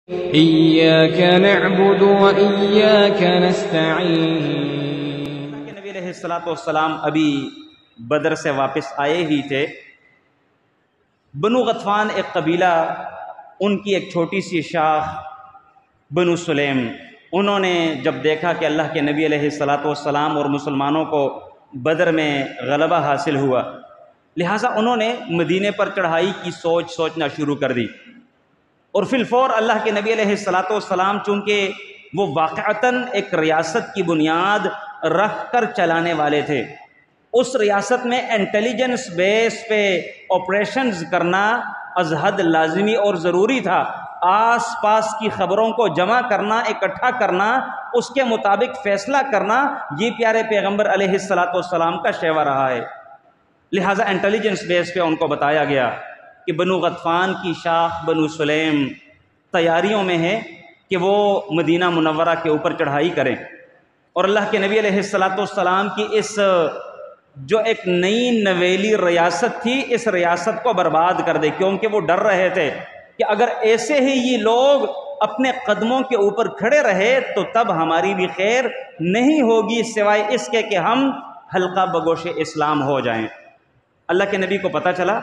इय्याक नअबुदु व इय्याक नस्तईन। नबी अलैहिस्सलाम अभी बदर से वापस आए ही थे। बनु गतफ़ान एक कबीला, उनकी एक छोटी सी शाख बनु सुलैम, उन्होंने जब देखा कि अल्लाह के नबी अलैहिस्सलाम और मुसलमानों को बदर में गलबा हासिल हुआ, लिहाजा उन्होंने मदीने पर चढ़ाई की सोचना शुरू कर दी। और फिलफौर अल्लाह के नबी अलैहिस्सलाम चूँकि वो वाक़अतन एक रियासत की बुनियाद रख कर चलाने वाले थे, उस रियासत में इंटेलिजेंस बेस पे ऑपरेशंस करना अज़हद लाजिमी और ज़रूरी था। आस पास की ख़बरों को जमा करना, इकट्ठा करना, उसके मुताबिक फ़ैसला करना, ये प्यारे पैगम्बर अलैहिस्सलाम का शेवा रहा है। लिहाजा इंटेलिजेंस बेस पे उनको बताया गया कि बनु गतफ़ान की शाख बनु सुलैम तैयारियों में है कि वो मदीना मुनव्वरा के ऊपर चढ़ाई करें और अल्लाह के नबी अलैहिस्सलाम की इस जो एक नई नवेली रियासत थी, इस रियासत को बर्बाद कर दे, क्योंकि वो डर रहे थे कि अगर ऐसे ही ये लोग अपने कदमों के ऊपर खड़े रहे तो तब हमारी भी खैर नहीं होगी, सिवाय इसके कि हम हल्का बगोश इस्लाम हो जाएं। अल्लाह के नबी को पता चला,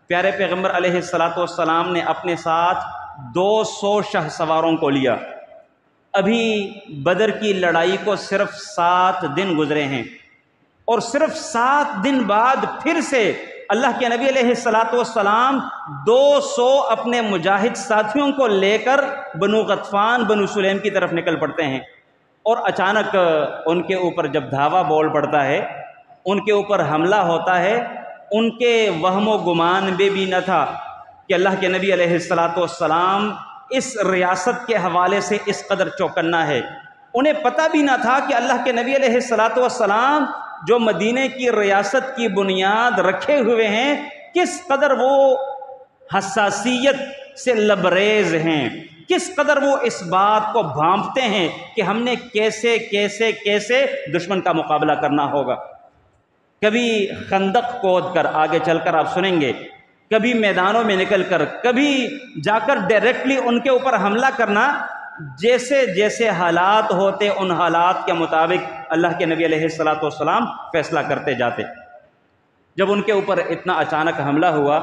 प्यारे पैगम्बर अलैहिस्सलाम ने अपने साथ 200 शहसवारों को लिया। अभी बदर की लड़ाई को सिर्फ 7 दिन गुजरे हैं और सिर्फ 7 दिन बाद फिर से अल्लाह के नबी अलैहिस्सलाम 200 अपने मुजाहिद साथियों को लेकर बनु गतफ़ान बनु सुलैम की तरफ निकल पड़ते हैं। और अचानक उनके ऊपर जब धावा बोल पड़ता है, उनके ऊपर हमला होता है, उनके वहमो गुमान में भी न था कि अल्लाह के नबी अलैहिस्सलाम इस रियासत के हवाले से इस कदर चौकन्ना है। उन्हें पता भी न था कि अल्लाह के नबी अलैहिस्सलाम जो मदीने की रियासत की बुनियाद रखे हुए हैं, किस कदर वो हसासियत से लबरेज हैं, किस कदर वो इस बात को भांपते हैं कि हमने कैसे कैसे कैसे दुश्मन का मुकाबला करना होगा। कभी खंदक खोद कर, आगे चलकर आप सुनेंगे, कभी मैदानों में निकल कर, कभी जाकर डायरेक्टली उनके ऊपर हमला करना। जैसे जैसे हालात होते उन हालात के मुताबिक अल्लाह के नबी अलैहिस्सलाम फैसला करते जाते। जब उनके ऊपर इतना अचानक हमला हुआ,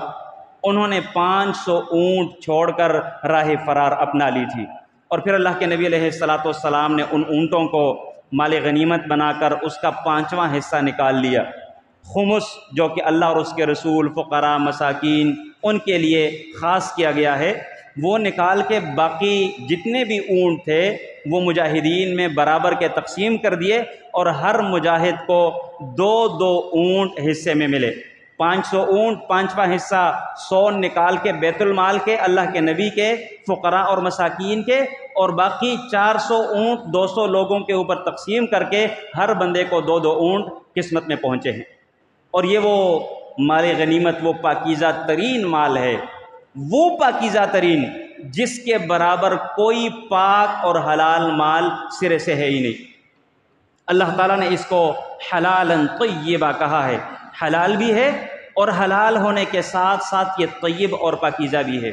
उन्होंने 500 ऊँट छोड़कर राह फरार अपना ली थी और फिर अल्लाह के नबी अलैहिस्सलाम ने उन ऊँटों को माल गनीमत बनाकर उसका 5वां हिस्सा निकाल लिया। खुमुस, जो कि अल्लाह और उसके रसूल, फ़ुक़रा, मसाकीन, उनके लिए ख़ास किया गया है, वो निकाल के बाकी जितने भी ऊँट थे वो मुजाहिदीन में बराबर के तकसीम कर दिए और हर मुजाहिद को 2-2 ऊँट हिस्से में मिले। 500 ऊँट, 5वां हिस्सा 100 निकाल के बैतुल माल के, अल्लाह के नबी के, फ़ुक़रा और मसाकीन के, और बाकी 400 ऊँट 200 लोगों के ऊपर तकसीम करके हर बंदे को 2-2 ऊँट किस्मत में पहुँचे हैं। और ये वो माल गनीमत, वो पाकीज़ा तरीन माल है, वो पाकीज़ा तरीन जिसके बराबर कोई पाक और हलाल माल सिरे से है ही नहीं। अल्लाह ताला ने इसको हलालन तय्यबा कहा है, हलाल भी है और हलाल होने के साथ साथ ये तय्यब और पाकीज़ा भी है।